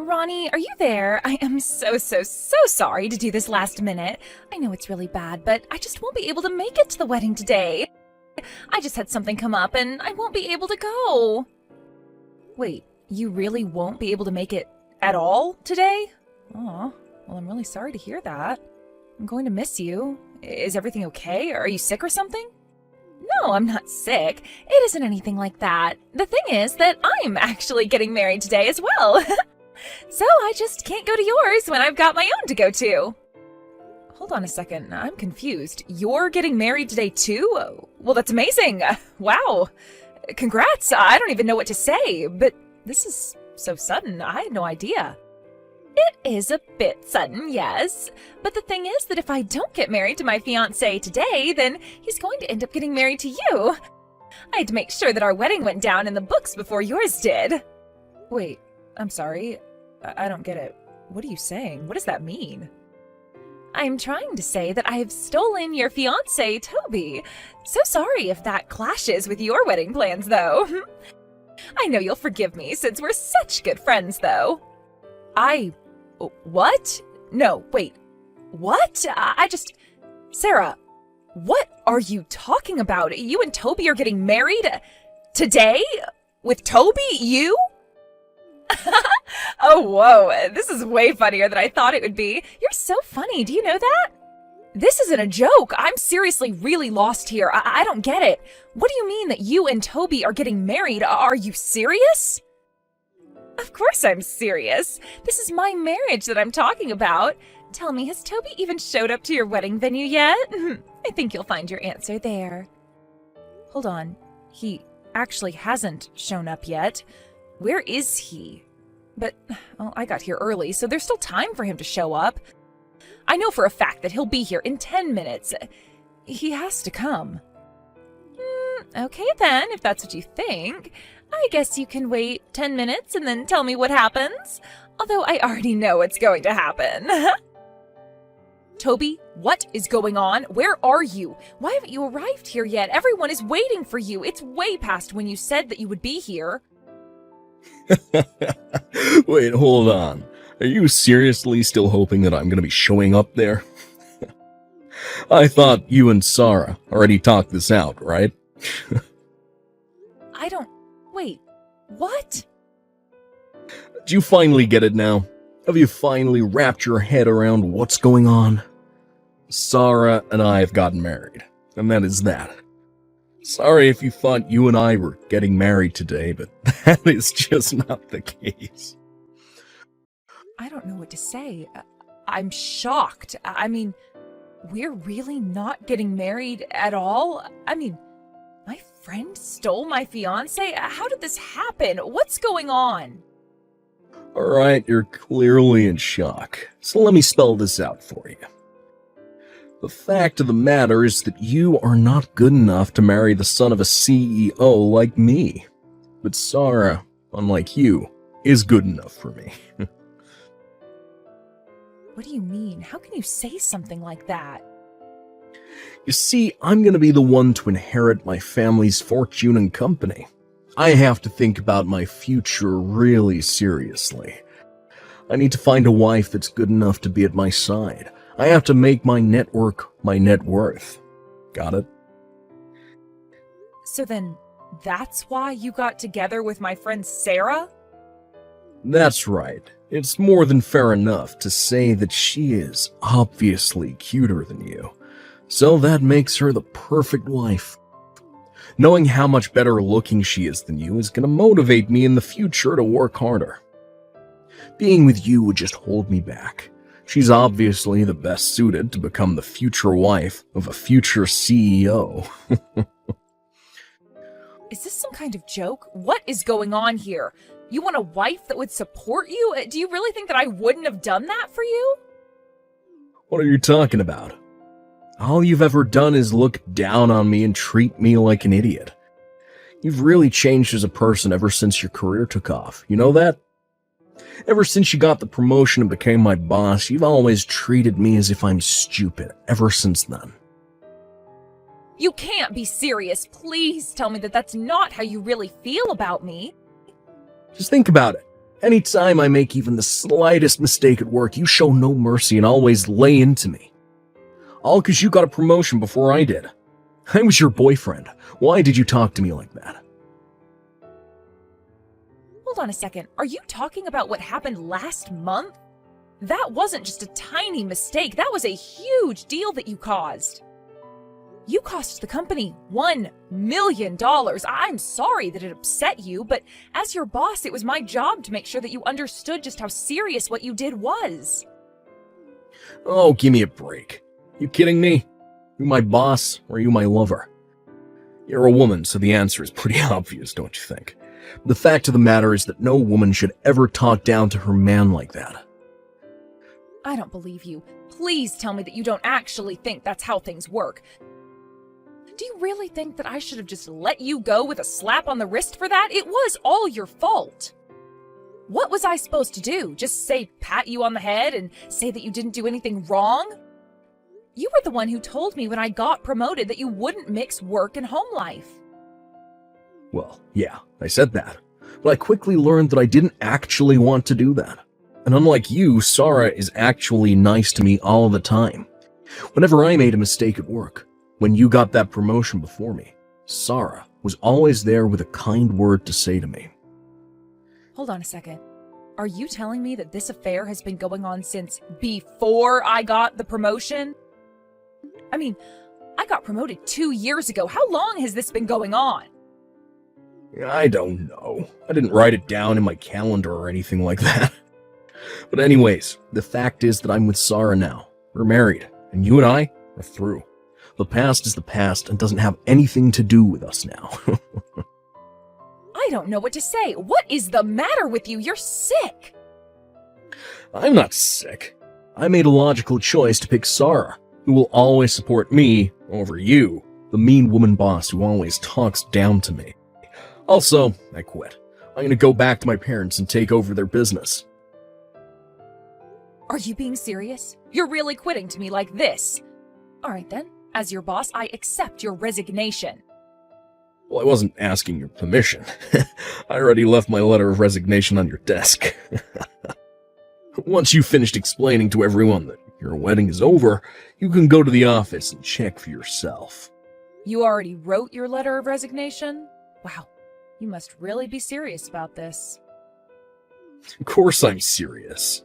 Ronnie, are you there? I am so sorry to do this last minute. I know it's really bad, but I just won't be able to make it to the wedding today. I just had something come up and I won't be able to go. Wait, you really won't be able to make it at all today? Aw, well, I'm really sorry to hear that. I'm going to miss you. Is everything okay? Are you sick or something? No, I'm not sick. It isn't anything like that. The thing is that I'm actually getting married today as well. So I just can't go to yours when I've got my own to go to. Hold on a second, I'm confused. You're getting married today too? Well, that's amazing. Wow. Congrats. I don't even know what to say, but this is so sudden. I had no idea. It is a bit sudden, yes. But the thing is that if I don't get married to my fiancé today, then he's going to end up getting married to you. I had to make sure that our wedding went down in the books before yours did. Wait, I'm sorry. I don't get it. What are you saying? What does that mean? I'm trying to say that I've stolen your fiancé, Toby. So sorry if that clashes with your wedding plans, though. I know you'll forgive me since we're such good friends, though. What? No, wait. What? Sarah, what are you talking about? You and Toby are getting married today? With Toby? You? Oh, whoa. This is way funnier than I thought it would be. You're so funny. Do you know that? This isn't a joke. I'm seriously really lost here. I don't get it. What do you mean that you and Toby are getting married? Are you serious? Of course I'm serious. This is my marriage that I'm talking about. Tell me, has Toby even showed up to your wedding venue yet? I think you'll find your answer there. Hold on. He actually hasn't shown up yet. Where is he? But, well, I got here early, so there's still time for him to show up. I know for a fact that he'll be here in 10 minutes. He has to come. Okay then, if that's what you think. I guess you can wait 10 minutes and then tell me what happens. Although I already know what's going to happen. Toby, what is going on? Where are you? Why haven't you arrived here yet? Everyone is waiting for you. It's way past when you said that you would be here. Wait, hold on. Are you seriously still hoping that I'm going to be showing up there? I thought you and Sarah already talked this out, right? Wait, what? Do you finally get it now? Have you finally wrapped your head around what's going on? Sarah and I have gotten married, and that is that. Sorry if you thought you and I were getting married today, but that is just not the case. I don't know what to say. I'm shocked. I mean, we're really not getting married at all? I mean, my friend stole my fiancé? How did this happen? What's going on? Alright, you're clearly in shock, so let me spell this out for you. The fact of the matter is that you are not good enough to marry the son of a CEO like me. But Sarah, unlike you, is good enough for me. What do you mean? How can you say something like that? You see, I'm going to be the one to inherit my family's fortune and company. I have to think about my future really seriously. I need to find a wife that's good enough to be at my side. I have to make my network my net worth. Got it? So then, that's why you got together with my friend Sarah? That's right. It's more than fair enough to say that she is obviously cuter than you. So that makes her the perfect wife. Knowing how much better looking she is than you is going to motivate me in the future to work harder. Being with you would just hold me back. She's obviously the best suited to become the future wife of a future CEO. Is this some kind of joke? What is going on here? You want a wife that would support you? Do you really think that I wouldn't have done that for you? What are you talking about? All you've ever done is look down on me and treat me like an idiot. You've really changed as a person ever since your career took off. You know that? Ever since you got the promotion and became my boss, you've always treated me as if I'm stupid, ever since then. You can't be serious. Please tell me that that's not how you really feel about me. Just think about it. Anytime I make even the slightest mistake at work, you show no mercy and always lay into me. All because you got a promotion before I did. I was your boyfriend. Why did you talk to me like that? Hold on a second. Are you talking about what happened last month? That wasn't just a tiny mistake. That was a huge deal that you caused. You cost the company $1 million. I'm sorry that it upset you, but as your boss, it was my job to make sure that you understood just how serious what you did was. Oh, give me a break. You kidding me? You my boss, or you my lover? You're a woman, so the answer is pretty obvious, don't you think? The fact of the matter is that no woman should ever talk down to her man like that. I don't believe you. Please tell me that you don't actually think that's how things work. Do you really think that I should have just let you go with a slap on the wrist for that? It was all your fault. What was I supposed to do? Just say pat you on the head and say that you didn't do anything wrong? You were the one who told me when I got promoted that you wouldn't mix work and home life. Well, yeah, I said that, but I quickly learned that I didn't actually want to do that. And unlike you, Sarah is actually nice to me all the time. Whenever I made a mistake at work, when you got that promotion before me, Sarah was always there with a kind word to say to me. Hold on a second. Are you telling me that this affair has been going on since before I got the promotion? I mean, I got promoted 2 years ago. How long has this been going on? I don't know. I didn't write it down in my calendar or anything like that. But anyways, the fact is that I'm with Sarah now. We're married, and you and I are through. The past is the past and doesn't have anything to do with us now. I don't know what to say. What is the matter with you? You're sick. I'm not sick. I made a logical choice to pick Sarah, who will always support me over you, the mean woman boss who always talks down to me. Also, I quit. I'm gonna go back to my parents and take over their business. Are you being serious? You're really quitting to me like this? All right then. As your boss, I accept your resignation. Well, I wasn't asking your permission. I already left my letter of resignation on your desk. Once you've finished explaining to everyone that your wedding is over, you can go to the office and check for yourself. You already wrote your letter of resignation? Wow, you must really be serious about this. Of course I'm serious.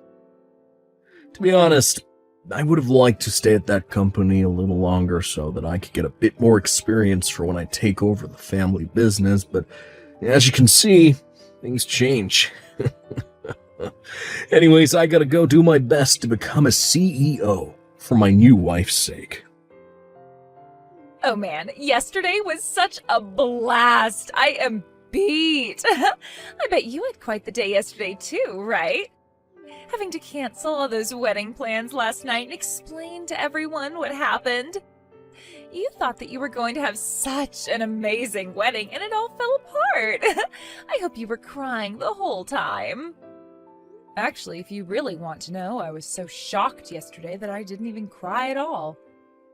To be honest, I would have liked to stay at that company a little longer so that I could get a bit more experience for when I take over the family business, but as you can see, things change. Anyways, I gotta go do my best to become a CEO for my new wife's sake. Oh man, yesterday was such a blast. I am beat. I bet you had quite the day yesterday too, right? Having to cancel all those wedding plans last night and explain to everyone what happened. You thought that you were going to have such an amazing wedding and it all fell apart. I hope you were crying the whole time. Actually, if you really want to know, I was so shocked yesterday that I didn't even cry at all.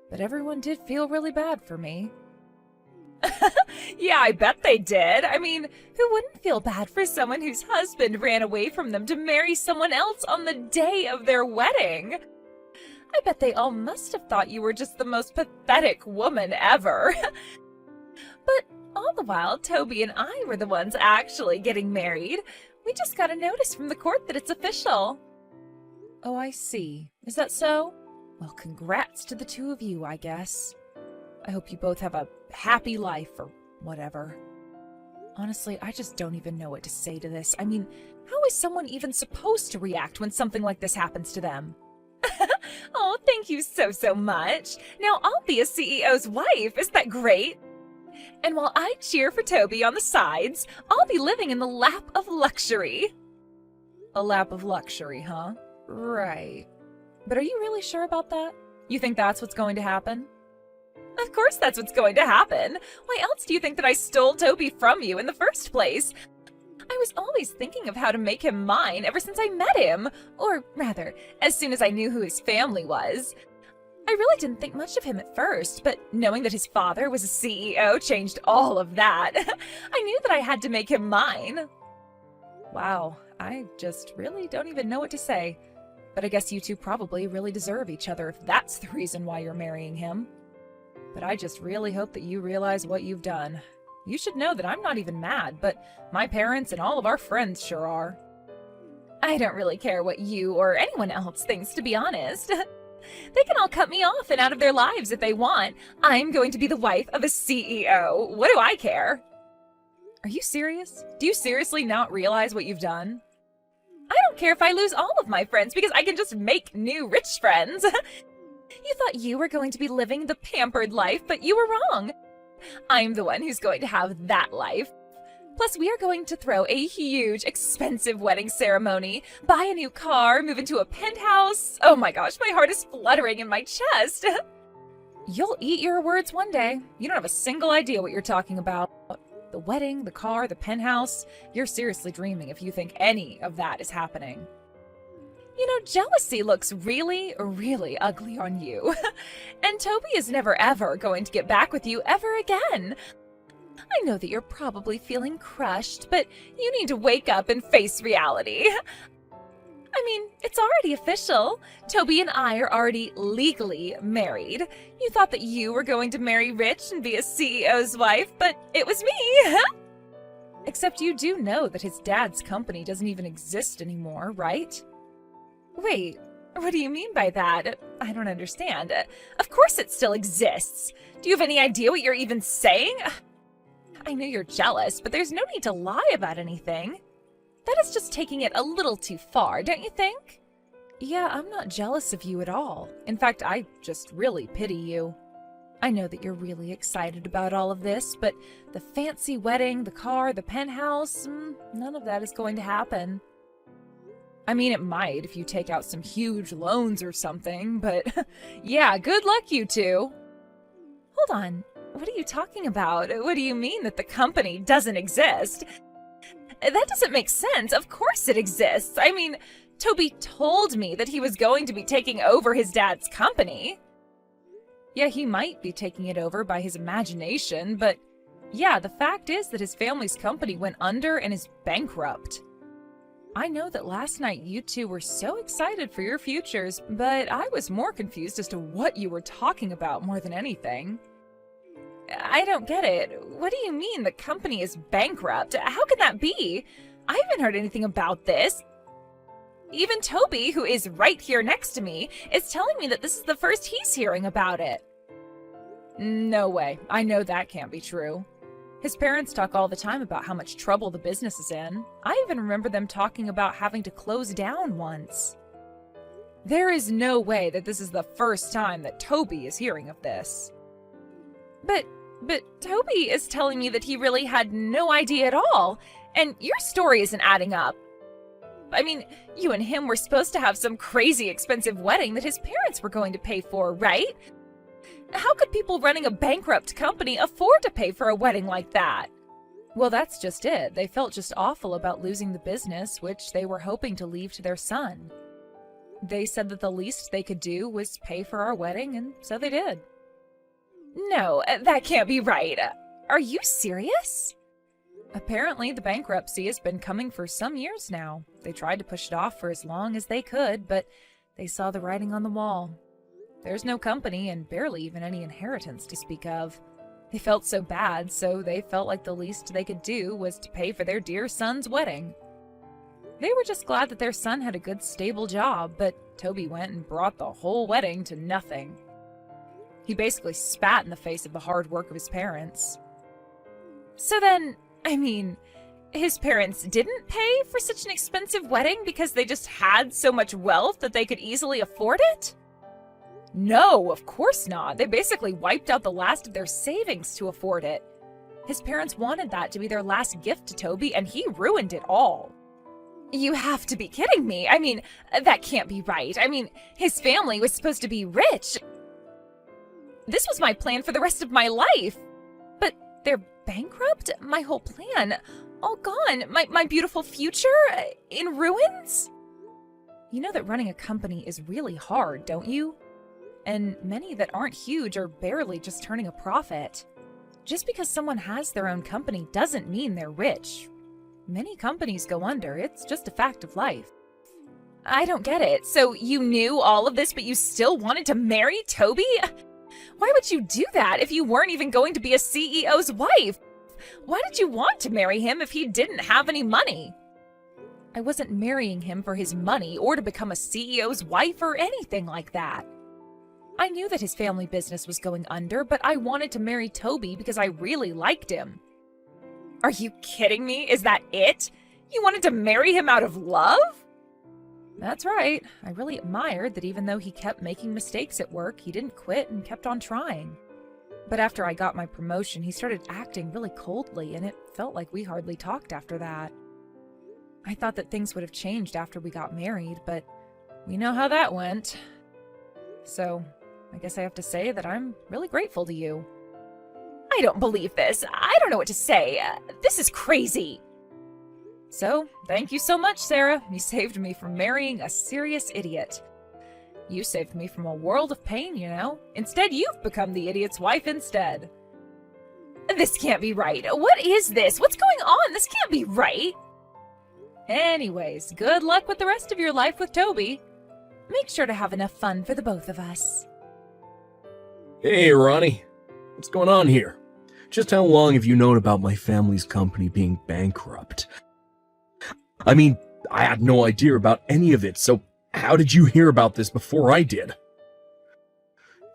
But everyone did feel really bad for me. Yeah, I bet they did. I mean, who wouldn't feel bad for someone whose husband ran away from them to marry someone else on the day of their wedding? I bet they all must have thought you were just the most pathetic woman ever. But all the while, Toby and I were the ones actually getting married. We just got a notice from the court that it's official. Oh, I see. Is that so? Well, congrats to the two of you, I guess. I hope you both have a happy life or whatever. Honestly, I just don't even know what to say to this. I mean, how is someone even supposed to react when something like this happens to them? Oh, thank you so much. Now I'll be a CEO's wife. Isn't that great? And while I cheer for Toby on the sides, I'll be living in the lap of luxury. A lap of luxury, huh? Right. But are you really sure about that? You think that's what's going to happen? Of course that's what's going to happen. Why else do you think that I stole Toby from you in the first place? I was always thinking of how to make him mine ever since I met him. Or rather, as soon as I knew who his family was. I really didn't think much of him at first, but knowing that his father was a CEO changed all of that. I knew that I had to make him mine. Wow, I just really don't even know what to say. But I guess you two probably really deserve each other if that's the reason why you're marrying him. But I just really hope that you realize what you've done. You should know that I'm not even mad, but my parents and all of our friends sure are. I don't really care what you or anyone else thinks, to be honest. They can all cut me off and out of their lives if they want. I'm going to be the wife of a CEO. What do I care? Are you serious? Do you seriously not realize what you've done? I don't care if I lose all of my friends because I can just make new rich friends. You thought you were going to be living the pampered life, but you were wrong. I'm the one who's going to have that life. Plus, we are going to throw a huge, expensive wedding ceremony, buy a new car, move into a penthouse. Oh my gosh, my heart is fluttering in my chest. You'll eat your words one day. You don't have a single idea what you're talking about. The wedding, the car, the penthouse. You're seriously dreaming if you think any of that is happening. You know, jealousy looks really, really ugly on you. And Toby is never ever going to get back with you ever again. I know that you're probably feeling crushed, but you need to wake up and face reality. I mean, it's already official. Toby and I are already legally married. You thought that you were going to marry rich and be a CEO's wife, but it was me. Except you do know that his dad's company doesn't even exist anymore, right? Wait, what do you mean by that? I don't understand. Of course it still exists. Do you have any idea what you're even saying? I know you're jealous, but there's no need to lie about anything. That is just taking it a little too far, don't you think? Yeah, I'm not jealous of you at all. In fact, I just really pity you. I know that you're really excited about all of this, but the fancy wedding, the car, the penthouse, none of that is going to happen. I mean, it might if you take out some huge loans or something, but yeah, good luck, you two. Hold on. What are you talking about? What do you mean that the company doesn't exist? That doesn't make sense. Of course it exists. I mean, Toby told me that he was going to be taking over his dad's company. Yeah, he might be taking it over by his imagination, but yeah, the fact is that his family's company went under and is bankrupt. I know that last night you two were so excited for your futures, but I was more confused as to what you were talking about more than anything. I don't get it. What do you mean the company is bankrupt? How can that be? I haven't heard anything about this. Even Toby, who is right here next to me, is telling me that this is the first he's hearing about it. No way. I know that can't be true. His parents talk all the time about how much trouble the business is in. I even remember them talking about having to close down once. There is no way that this is the first time that Toby is hearing of this. But Toby is telling me that he really had no idea at all, and your story isn't adding up. I mean, you and him were supposed to have some crazy expensive wedding that his parents were going to pay for, right? How could people running a bankrupt company afford to pay for a wedding like that? Well, that's just it. They felt just awful about losing the business, which they were hoping to leave to their son. They said that the least they could do was pay for our wedding, and so they did. No, that can't be right. Are you serious? Apparently, the bankruptcy has been coming for some years now. They tried to push it off for as long as they could, but they saw the writing on the wall. There's no company and barely even any inheritance to speak of. They felt so bad, so they felt like the least they could do was to pay for their dear son's wedding. They were just glad that their son had a good, stable job, but Toby went and brought the whole wedding to nothing. He basically spat in the face of the hard work of his parents. So then, I mean, his parents didn't pay for such an expensive wedding because they just had so much wealth that they could easily afford it? No, of course not. They basically wiped out the last of their savings to afford it. His parents wanted that to be their last gift to Toby, and he ruined it all. You have to be kidding me. I mean, that can't be right. I mean, his family was supposed to be rich. This was my plan for the rest of my life. But they're bankrupt? My whole plan. All gone. My beautiful future? In ruins? You know that running a company is really hard, don't you? And many that aren't huge are barely just turning a profit. Just because someone has their own company doesn't mean they're rich. Many companies go under. It's just a fact of life. I don't get it. So you knew all of this, but you still wanted to marry Toby? Why would you do that if you weren't even going to be a CEO's wife? Why did you want to marry him if he didn't have any money? I wasn't marrying him for his money or to become a CEO's wife or anything like that. I knew that his family business was going under, but I wanted to marry Toby because I really liked him. Are you kidding me? Is that it? You wanted to marry him out of love? That's right. I really admired that even though he kept making mistakes at work, he didn't quit and kept on trying. But after I got my promotion, he started acting really coldly, and it felt like we hardly talked after that. I thought that things would have changed after we got married, but we know how that went. So, I guess I have to say that I'm really grateful to you. I don't believe this. I don't know what to say. This is crazy. So, thank you so much, Sarah. You saved me from marrying a serious idiot. You saved me from a world of pain, you know. Instead, you've become the idiot's wife instead. This can't be right. What is this? What's going on? This can't be right. Anyways, good luck with the rest of your life with Toby. Make sure to have enough fun for the both of us. Hey, Ronnie. What's going on here? Just how long have you known about my family's company being bankrupt? I mean, I had no idea about any of it, so how did you hear about this before I did?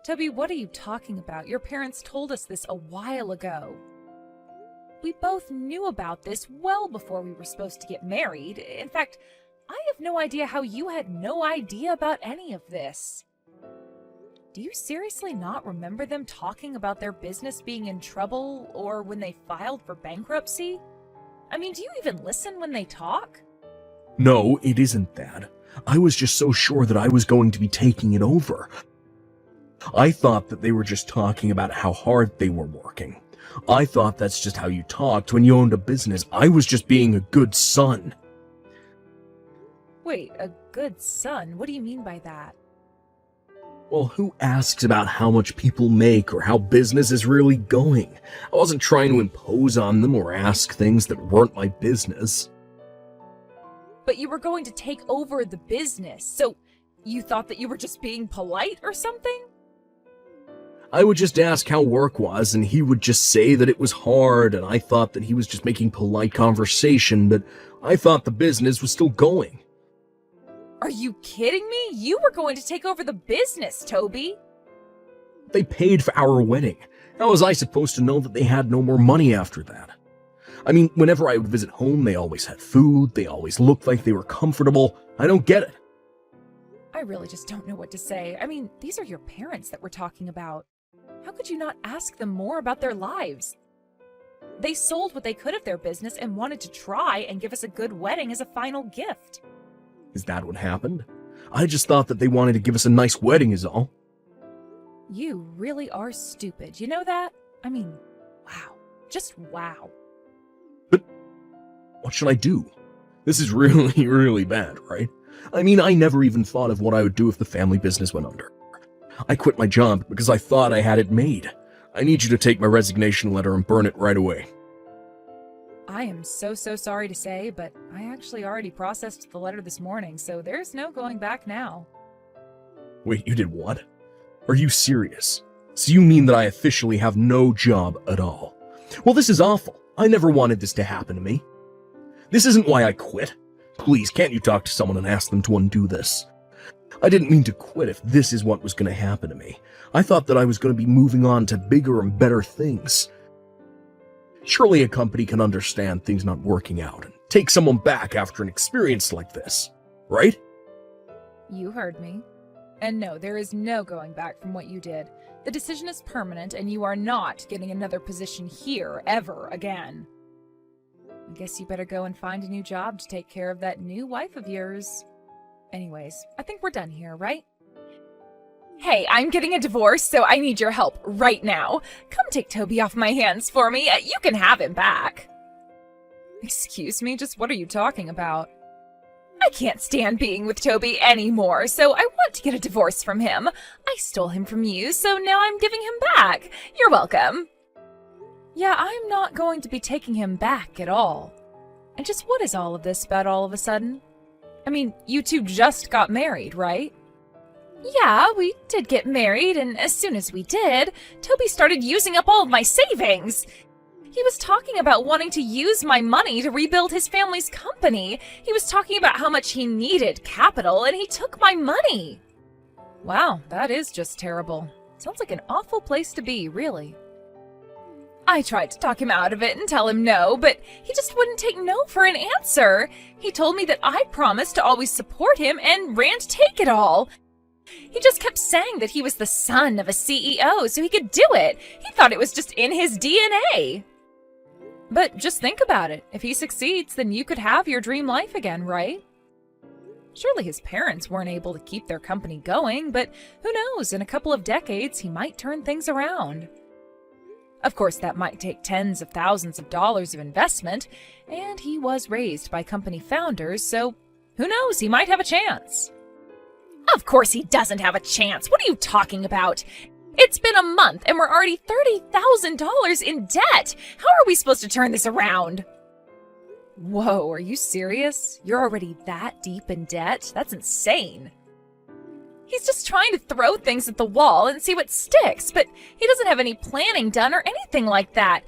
Toby, what are you talking about? Your parents told us this a while ago. We both knew about this well before we were supposed to get married. In fact, I have no idea how you had no idea about any of this. Do you seriously not remember them talking about their business being in trouble or when they filed for bankruptcy? I mean, do you even listen when they talk? No, it isn't that. I was just so sure that I was going to be taking it over. I thought that they were just talking about how hard they were working. I thought that's just how you talked when you owned a business. I was just being a good son. Wait, a good son? What do you mean by that? Well, who asks about how much people make or how business is really going? I wasn't trying to impose on them or ask things that weren't my business. But you were going to take over the business, so you thought that you were just being polite or something? I would just ask how work was, and he would just say that it was hard, and I thought that he was just making polite conversation, but I thought the business was still going. Are you kidding me? You were going to take over the business, Toby. They paid for our wedding. How was I supposed to know that they had no more money after that? I mean, whenever I would visit home, they always had food, they always looked like they were comfortable. I don't get it. I really just don't know what to say. I mean, these are your parents that we're talking about. How could you not ask them more about their lives? They sold what they could of their business and wanted to try and give us a good wedding as a final gift. Is that what happened? I just thought that they wanted to give us a nice wedding is all. You really are stupid. You know that? I mean, wow. Just wow. But what should I do? This is really, really bad, right? I mean, I never even thought of what I would do if the family business went under. I quit my job because I thought I had it made. I need you to take my resignation letter and burn it right away. I am so sorry to say, but I actually already processed the letter this morning, so there's no going back now. Wait, you did what? Are you serious? So you mean that I officially have no job at all? Well, this is awful. I never wanted this to happen to me. This isn't why I quit. Please, can't you talk to someone and ask them to undo this? I didn't mean to quit if this is what was going to happen to me. I thought that I was going to be moving on to bigger and better things. Surely a company can understand things not working out and take someone back after an experience like this, right? You heard me. And no, there is no going back from what you did. The decision is permanent, and you are not getting another position here ever again. I guess you better go and find a new job to take care of that new wife of yours. Anyways, I think we're done here, right? Hey, I'm getting a divorce, so I need your help right now. Come take Toby off my hands for me. You can have him back. Excuse me, just what are you talking about? I can't stand being with Toby anymore, so I want to get a divorce from him. I stole him from you, so now I'm giving him back. You're welcome. Yeah, I'm not going to be taking him back at all. And just what is all of this about all of a sudden? I mean, you two just got married, right? Yeah, we did get married, and as soon as we did, Toby started using up all of my savings. He was talking about wanting to use my money to rebuild his family's company. He was talking about how much he needed capital, and he took my money. Wow, that is just terrible. Sounds like an awful place to be, really. I tried to talk him out of it and tell him no, but he just wouldn't take no for an answer. He told me that I promised to always support him and ran to take it all. He just kept saying that he was the son of a CEO, so he could do it. He thought it was just in his DNA. But just think about it. If he succeeds, then you could have your dream life again, right? Surely his parents weren't able to keep their company going, but who knows, in a couple of decades, he might turn things around. Of course, that might take tens of thousands of dollars of investment, and he was raised by company founders, so who knows, he might have a chance. Of course he doesn't have a chance. What are you talking about? It's been a month and we're already $30,000 in debt. How are we supposed to turn this around? Whoa, are you serious? You're already that deep in debt? That's insane. He's just trying to throw things at the wall and see what sticks, but he doesn't have any planning done or anything like that.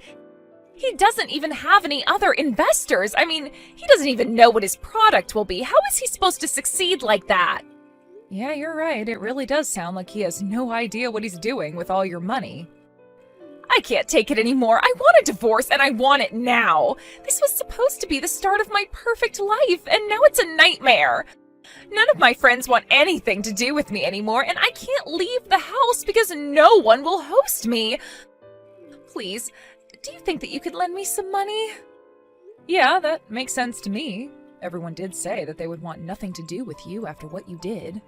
He doesn't even have any other investors. I mean, he doesn't even know what his product will be. How is he supposed to succeed like that? Yeah, you're right. It really does sound like he has no idea what he's doing with all your money. I can't take it anymore. I want a divorce and I want it now. This was supposed to be the start of my perfect life, and now it's a nightmare. None of my friends want anything to do with me anymore, and I can't leave the house because no one will host me. Please, do you think that you could lend me some money? Yeah, that makes sense to me. Everyone did say that they would want nothing to do with you after what you did.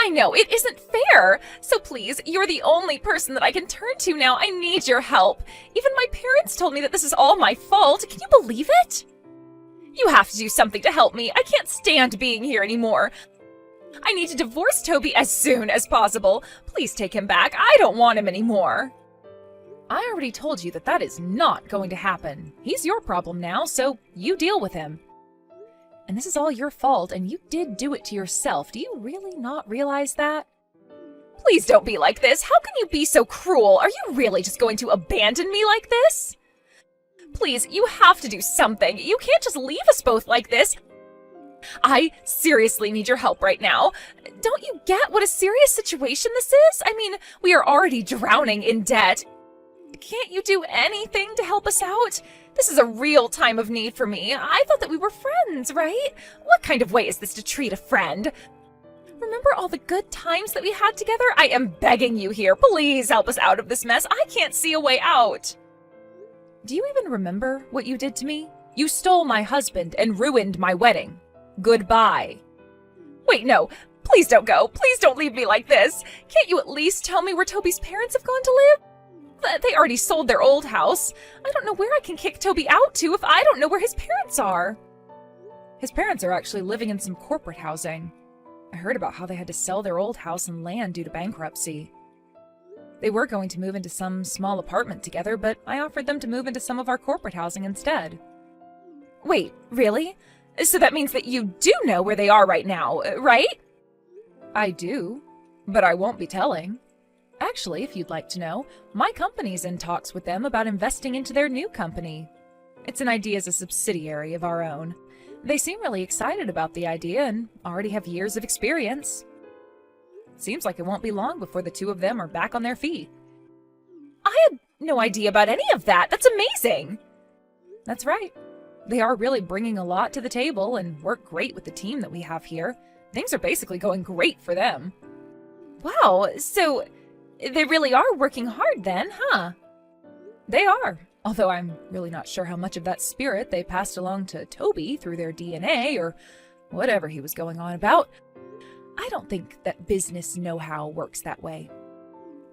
I know, it isn't fair. So please, you're the only person that I can turn to now. I need your help. Even my parents told me that this is all my fault. Can you believe it? You have to do something to help me. I can't stand being here anymore. I need to divorce Toby as soon as possible. Please take him back. I don't want him anymore. I already told you that that is not going to happen. He's your problem now, so you deal with him. And this is all your fault, and you did do it to yourself. Do you really not realize that? Please don't be like this. How can you be so cruel? Are you really just going to abandon me like this? Please, you have to do something. You can't just leave us both like this. I seriously need your help right now. Don't you get what a serious situation this is? I mean, we are already drowning in debt. Can't you do anything to help us out? This is a real time of need for me. I thought that we were friends, right? What kind of way is this to treat a friend? Remember all the good times that we had together? I am begging you here. Please help us out of this mess. I can't see a way out. Do you even remember what you did to me? You stole my husband and ruined my wedding. Goodbye. Wait, no. Please don't go. Please don't leave me like this. Can't you at least tell me where Toby's parents have gone to live? They already sold their old house. I don't know where I can kick Toby out to if I don't know where his parents are. His parents are actually living in some corporate housing. I heard about how they had to sell their old house and land due to bankruptcy. They were going to move into some small apartment together, but I offered them to move into some of our corporate housing instead. Wait, really? So that means that you do know where they are right now, right? I do, but I won't be telling. Actually, if you'd like to know, my company's in talks with them about investing into their new company. It's an idea as a subsidiary of our own. They seem really excited about the idea and already have years of experience. Seems like it won't be long before the two of them are back on their feet. I had no idea about any of that. That's amazing. That's right. They are really bringing a lot to the table and work great with the team that we have here. Things are basically going great for them. Wow, so they really are working hard then, huh? They are, although I'm really not sure how much of that spirit they passed along to Toby through their DNA or whatever he was going on about. I don't think that business know-how works that way.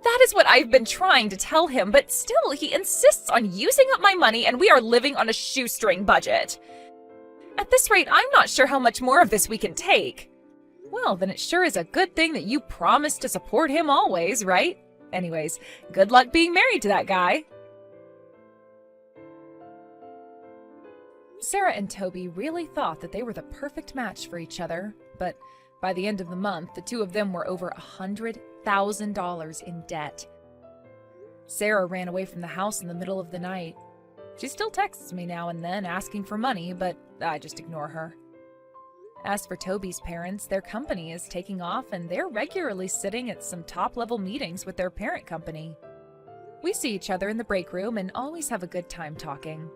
That is what I've been trying to tell him, but still he insists on using up my money and we are living on a shoestring budget. At this rate, I'm not sure how much more of this we can take. Well, then it sure is a good thing that you promised to support him always, right? Anyways, good luck being married to that guy. Sarah and Toby really thought that they were the perfect match for each other, but by the end of the month, the two of them were over $100,000 in debt. Sarah ran away from the house in the middle of the night. She still texts me now and then asking for money, but I just ignore her. As for Toby's parents, their company is taking off and they're regularly sitting at some top-level meetings with their parent company. We see each other in the break room and always have a good time talking.